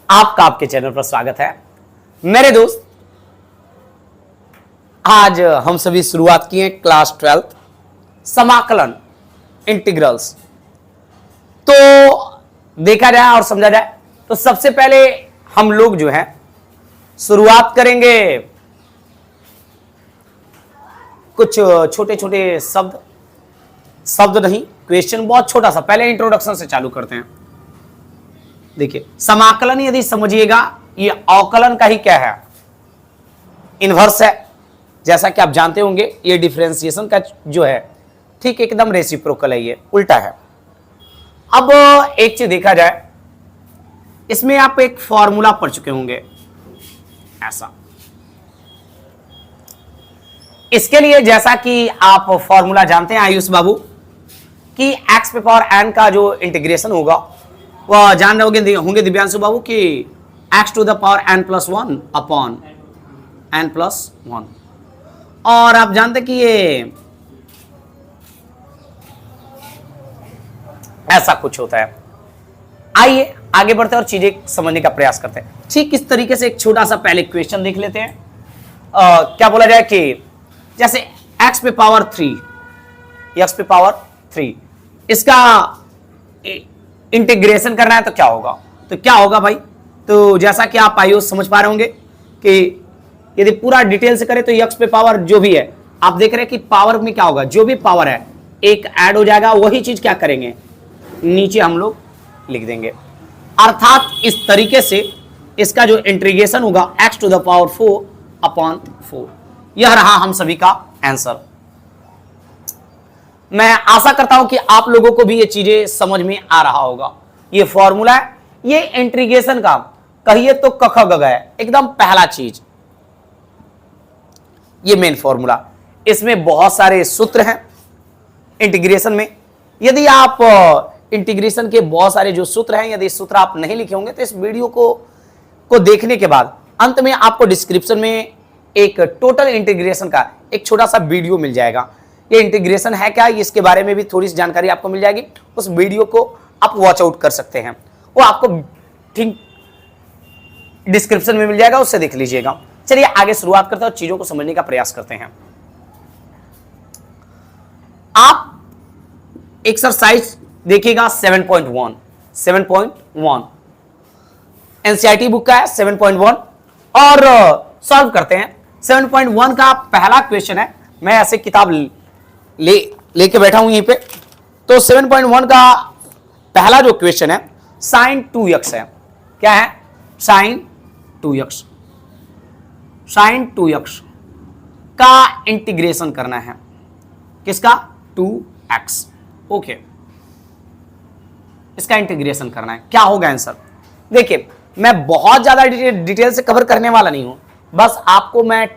आपका आपके चैनल पर स्वागत है। मेरे दोस्त, आज हम सभी शुरुआत किए क्लास 12 समाकलन इंटीग्रल्स। तो देखा जाए और समझा जाए तो सबसे पहले हम लोग जो है शुरुआत करेंगे कुछ छोटे छोटे शब्द नहीं, क्वेश्चन बहुत छोटा सा, पहले इंट्रोडक्शन से चालू करते हैं। देखिए, समाकलन यदि समझिएगा ये अवकलन का ही क्या है, इनवर्स है। जैसा कि आप जानते होंगे ये डिफरेंशिएशन का जो है ठीक एकदम रेसिप्रोकल है, ये उल्टा है। अब एक चीज देखा जाए, इसमें आप एक फॉर्मूला पढ़ चुके होंगे ऐसा। इसके लिए जैसा कि आप फॉर्मूला जानते हैं आयुष बाबू कि x पे पावर n का जो इंटीग्रेशन होगा वह जान रहे होंगे दिव्यांशु बाबू कि x to the power n+1 upon n+1। और आप जानते कि ये ऐसा कुछ होता है। आइए आगे बढ़ते हैं और चीजें समझने का प्रयास करते हैं। ठीक इस तरीके से एक छोटा सा पहले क्वेश्चन देख लेते हैं। क्या बोला जाए कि जैसे x पे पावर 3 इसका इंटीग्रेशन करना है तो क्या होगा भाई। तो जैसा कि आप आयुष समझ पा रहे होंगे कि यदि पूरा डिटेल से करें तो x पे पावर जो भी है, आप देख रहे हैं कि पावर में क्या होगा, जो भी पावर है एक ऐड हो जाएगा, वही चीज क्या करेंगे नीचे हम लोग लिख देंगे। अर्थात इस तरीके से इसका जो इंटीग्रेशन होगा x to the power 4 upon 4, यह रहा हम सभी का आंसर। मैं आशा करता हूं कि आप लोगों को भी ये चीजें समझ में आ रहा होगा। ये फॉर्मूला है, ये इंटीग्रेशन का कहिए तो क ख ग घ है, एकदम पहला चीज ये मेन फॉर्मूला। इसमें बहुत सारे सूत्र हैं इंटीग्रेशन में। यदि आप इंटीग्रेशन के बहुत सारे जो सूत्र हैं, यदि सूत्र आप नहीं लिखे होंगे तो इस वीडियो को देखने के बाद अंत में आपको डिस्क्रिप्शन में एक टोटल इंटीग्रेशन का एक छोटा सा वीडियो मिल जाएगा। ये इंटीग्रेशन है क्या, इसके बारे में भी थोड़ी सी जानकारी आपको मिल जाएगी। उस वीडियो को आप वॉच आउट कर सकते हैं, वो आपको ठीक डिस्क्रिप्शन में मिल जाएगा, उससे देख लीजिएगा। चलिए आगे शुरुआत करते हैं और चीजों को समझने का प्रयास करते हैं। आप एक्सरसाइज देखिएगा 7.1 एनसीईआरटी बुक का है 7.1 और सॉल्व करते हैं। 7.1 का पहला क्वेश्चन है, मैं ऐसे किताब लेके बैठा हूं यहीं पे। तो 7.1 का पहला जो क्वेश्चन है sin 2x है। क्या है? sin 2x का इंटीग्रेशन करना है। किसका? 2x। ओके, इसका इंटीग्रेशन करना है। क्या होगा आंसर? देखिए, मैं बहुत ज्यादा डिटेल से कवर करने वाला नहीं हूं, बस आपको मैं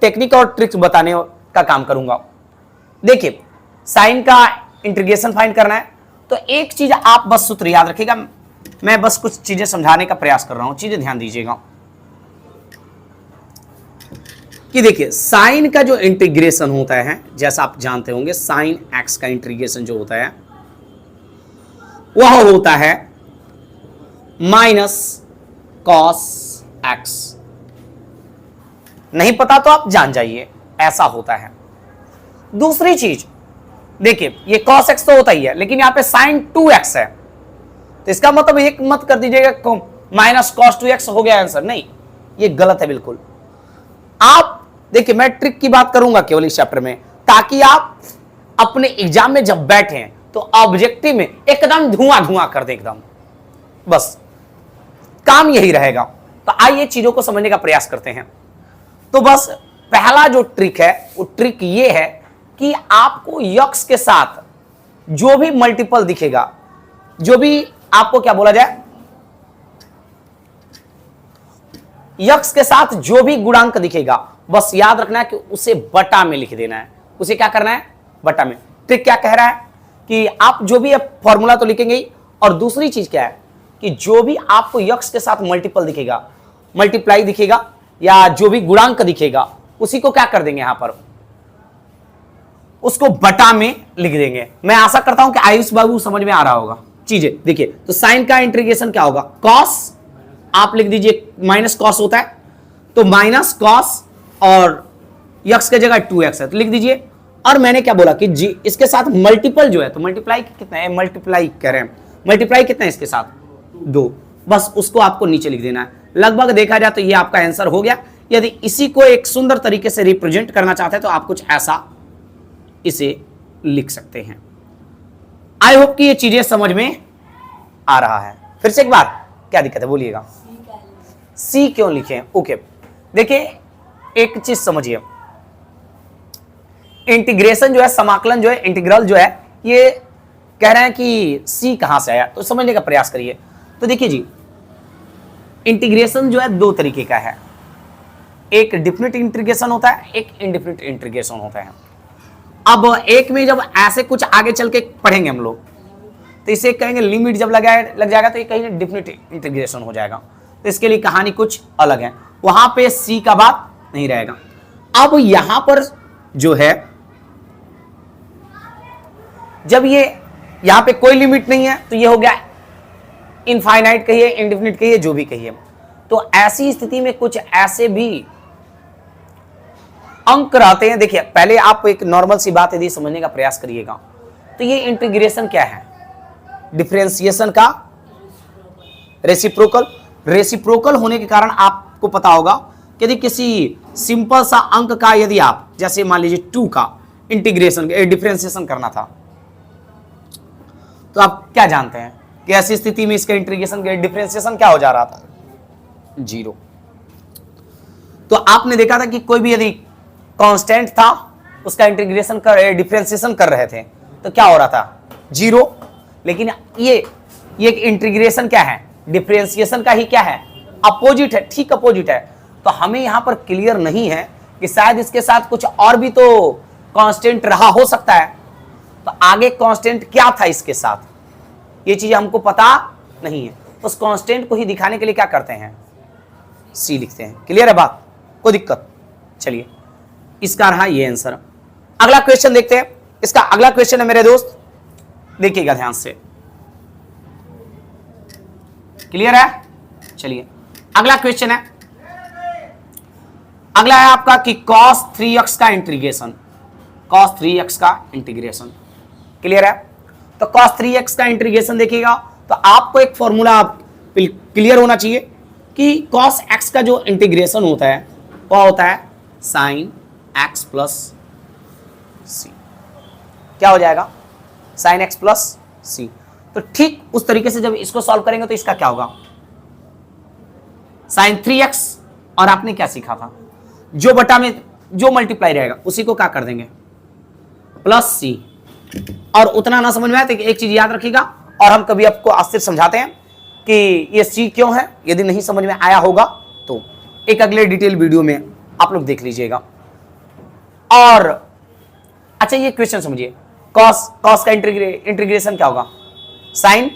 टेक्निक और ट्रिक्स बताने का काम करूंगा। देखिए, साइन का इंटीग्रेशन फाइंड करना है तो एक चीज आप बस सूत्र याद रखिएगा। मैं बस कुछ चीजें समझाने का प्रयास कर रहा हूं, चीजें ध्यान दीजिएगा कि देखिए साइन का जो इंटीग्रेशन होता है, जैसा आप जानते होंगे साइन एक्स का इंटीग्रेशन जो होता है वह होता है माइनस कॉस एक्स। नहीं पता तो आप जान जाइए, ऐसा होता है। दूसरी चीज देखिए, ये cos x तो होता ही है, लेकिन यहां पे sin 2x है, तो इसका मतलब एक मत कर दीजिएगा माइनस cos 2x हो गया आंसर। नहीं, ये गलत है बिल्कुल। आप देखिए, मैं ट्रिक की बात करूंगा केवल इस चैप्टर में, ताकि आप अपने एग्जाम में जब बैठे तो ऑब्जेक्टिव में एकदम धुआं कर दे एकदम, बस काम यही रहेगा। तो आइए चीजों को समझने का प्रयास करते हैं। तो बस पहला जो ट्रिक है वो ट्रिक ये है कि आपको यक्स के साथ जो भी मल्टीपल दिखेगा, जो भी आपको क्या बोला जाए, यक्स के साथ जो भी गुणांक दिखेगा, बस याद रखना है कि उसे बटा में लिख देना है। उसे क्या करना है? बटा में। ट्रिक क्या कह रहा है कि आप जो भी फॉर्मूला तो लिखेंगे ही, और दूसरी चीज क्या है कि जो भी आपको यक्स के साथ मल्टीपल दिखेगा, मल्टीप्लाई दिखेगा या जो भी गुणांक दिखेगा, उसी को क्या कर देंगे यहां पर, उसको बटा में लिख देंगे। मैं आशा करता हूं कि आयुष बाबू समझ में आ रहा होगा। चीजें देखिए, तो साइन का इंटीग्रेशन क्या होगा, कॉस आप लिख दीजिए, माइनस कॉस होता है, तो माइनस कॉस और यक्स की जगह 2x है तो लिख दीजिए। और मैंने क्या बोला कि जी इसके साथ मल्टीपल जो है, तो मल्टीप्लाई कितना है, मल्टीप्लाई कह रहे हैं, मल्टीप्लाई कितना है इसके साथ 2, बस उसको आपको नीचे लिख देना है। लगभग देखा जाए तो ये आपका आंसर हो गया। यदि इसी को एक सुंदर तरीके से रिप्रेजेंट करना चाहते हैं तो आप कुछ ऐसा इसे लिख सकते हैं। आई होप कि ये चीजें समझ में आ रहा है। फिर से एक बार, क्या दिक्कत है बोलिएगा, सी क्यों लिखे, ओके। देखिए एक चीज समझिए, इंटीग्रेशन जो है, समाकलन जो है, इंटीग्रल जो है, ये कह रहे हैं कि सी कहां से आया, तो समझने का प्रयास करिए। तो देखिए जी, इंटीग्रेशन जो है दो तरीके का है, एक डिफिनिट इंटीग्रेशन होता है, एक इनडिफिनिट इंटीग्रेशन होता है। अब एक में जब ऐसे कुछ आगे चल के पढ़ेंगे हम लोग, तो इसे कहेंगे लिमिट जब लग जाएगा तो ये कहीं डिफिनिट इंटीग्रेशन हो जाएगा, तो इसके लिए कहानी कुछ अलग है, वहां पे सी का बात नहीं रहेगा। अब यहां पर जो है, जब ये यहां पे कोई लिमिट नहीं है तो ये हो गया इनफाइनाइट कहिए, इंडेफिनिट कहिए, जो भी कहिए। तो ऐसी स्थिति में कुछ ऐसे भी अंक रहते हैं। देखिए पहले आप एक नॉर्मल सी बात यदि समझने का प्रयास करिएगा, तो ये इंटीग्रेशन क्या है, डिफरेंशिएशन का रेसिप्रोकल। रेसिप्रोकल होने के कारण आपको पता होगा कि यदि किसी सिंपल सा अंक का यदि आप, जैसे मान लीजिए 2 का इंटीग्रेशन डिफरेंशिएशन करना था, तो आप क्या जानते हैं कि ऐसी स्थिति में इसका इंटीग्रेशन डिफरेंशिएशन क्या हो जा रहा था, 0। तो आपने देखा था कि कोई भी यदि कांस्टेंट था उसका इंटीग्रेशन कर डिफरेंशिएशन कर रहे थे तो क्या हो रहा था, 0। लेकिन ये एक इंटीग्रेशन क्या है, डिफरेंशिएशन का ही क्या है, अपोजिट है, ठीक अपोजिट है। तो हमें यहां पर क्लियर नहीं है कि शायद इसके साथ कुछ और भी तो कांस्टेंट रहा हो सकता है, तो आगे कांस्टेंट क्या था इसके साथ, ये चीज हमको पता नहीं है। उस कांस्टेंट को ही दिखाने के लिए क्या करते हैं, सी लिखते हैं। क्लियर है बात, कोई दिक्कत, चलिए इसका रहा ये आंसर। अगला क्वेश्चन देखते हैं। इसका अगला क्वेश्चन है मेरे दोस्त, देखिएगा ध्यान से, क्लियर है। चलिए अगला क्वेश्चन है, अगला है आपका कि cos 3x का इंटीग्रेशन, cos 3x का इंटीग्रेशन, क्लियर है। तो cos 3x का इंटीग्रेशन देखिएगा तो आपको एक फॉर्मूला क्लियर होना चाहिए कि cos x का जो इंटीग्रेशन होता है वह होता है sin x प्लस सी। क्या हो जाएगा, sin x प्लस सी। तो ठीक उस तरीके से जब इसको सॉल्व करेंगे तो इसका क्या होगा, sin 3x, और आपने क्या सीखा था, जो बटा में जो मल्टीप्लाई रहेगा उसी को क्या कर देंगे, प्लस सी। और उतना ना समझ में आए तो एक चीज याद रखिएगा, और हम कभी आपको अस्थिर समझाते हैं कि ये सी क्यों है, यदि नहीं समझ में आया होगा तो एक अगले डिटेल वीडियो में आप लोग देख लीजिएगा। और अच्छा ये क्वेश्चन समझिए, कॉस का इंटीग्रेशन क्या होगा, साइन,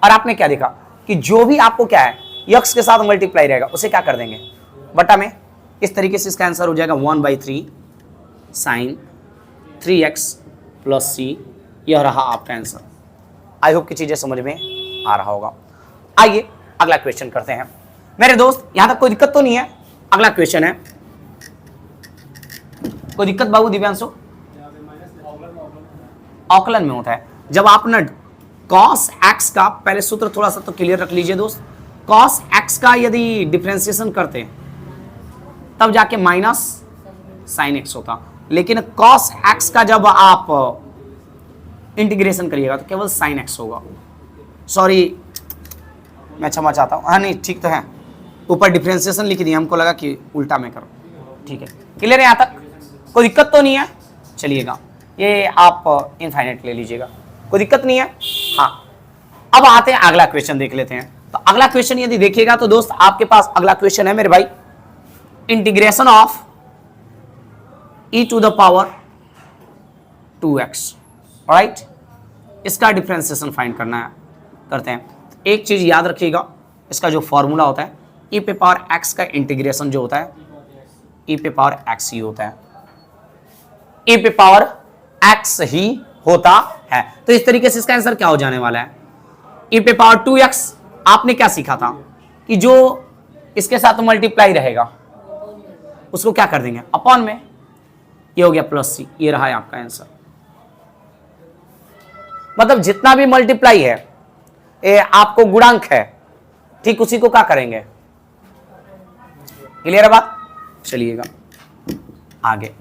और आपने क्या देखा कि जो भी आपको क्या है यक्स के साथ मल्टीप्लाई रहेगा उसे क्या कर देंगे, बटा में। इस तरीके से इसका आंसर हो जाएगा 1/3 साइन 3x प्लस सी। यह रहा आपका आंसर। आई होप की चीजें समझ में आ रहा होगा। आइए अगला क्वेश्चन करते हैं मेरे दोस्त, यहां तक कोई दिक्कत तो नहीं है। अगला क्वेश्चन है, कोई दिक्कत बाबू दिव्यांशु, अवकलन में होता है जब आप ना cos x का, पहले सूत्र थोड़ा सा तो क्लियर रख लीजिए दोस्त, cos x का यदि डिफरेंशिएशन करते तब जाके माइनस sin x होता, लेकिन cos x का जब आप इंटीग्रेशन करिएगा तो केवल sin x होगा। सॉरी मैं क्षमा चाहता हूँ, हाँ नहीं ठीक तो है, ऊपर डिफरेंशिएशन लिख दिया, हमको लगा कि उल्टा में करो, ठीक है। क्लियर है, यहाँ तक कोई दिक्कत तो नहीं है। चलिएगा ये आप इनफाइनाइट ले लीजिएगा, कोई दिक्कत नहीं है। हाँ अब आते हैं अगला क्वेश्चन देख लेते हैं। तो अगला क्वेश्चन यदि देखिएगा तो दोस्त आपके पास अगला क्वेश्चन है मेरे भाई, integration of e to the power 2x, right, इसका डिफरेंशिएशन फाइंड करना है, करते हैं। एक चीज याद रखिएगा, इसका जो फॉर्मूला होता है e पे पावर x का इंटीग्रेशन जो होता है e पे पावर x ही होता है, e पे पावर x ही होता है। तो इस तरीके से इसका आंसर क्या हो जाने वाला है, e पे पावर 2x, आपने क्या सीखा था कि जो इसके साथ मल्टीप्लाई रहेगा उसको क्या कर देंगे अपॉन में, ये हो गया प्लस सी, ये रहा है आपका आंसर। मतलब जितना भी मल्टीप्लाई है ये आपको गुणांक है, ठीक उसी को क्या करेंगे। क्लियर है बात, चलिएगा आगे।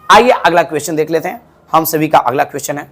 आइए अगला क्वेश्चन देख लेते हैं। हम सभी का अगला क्वेश्चन है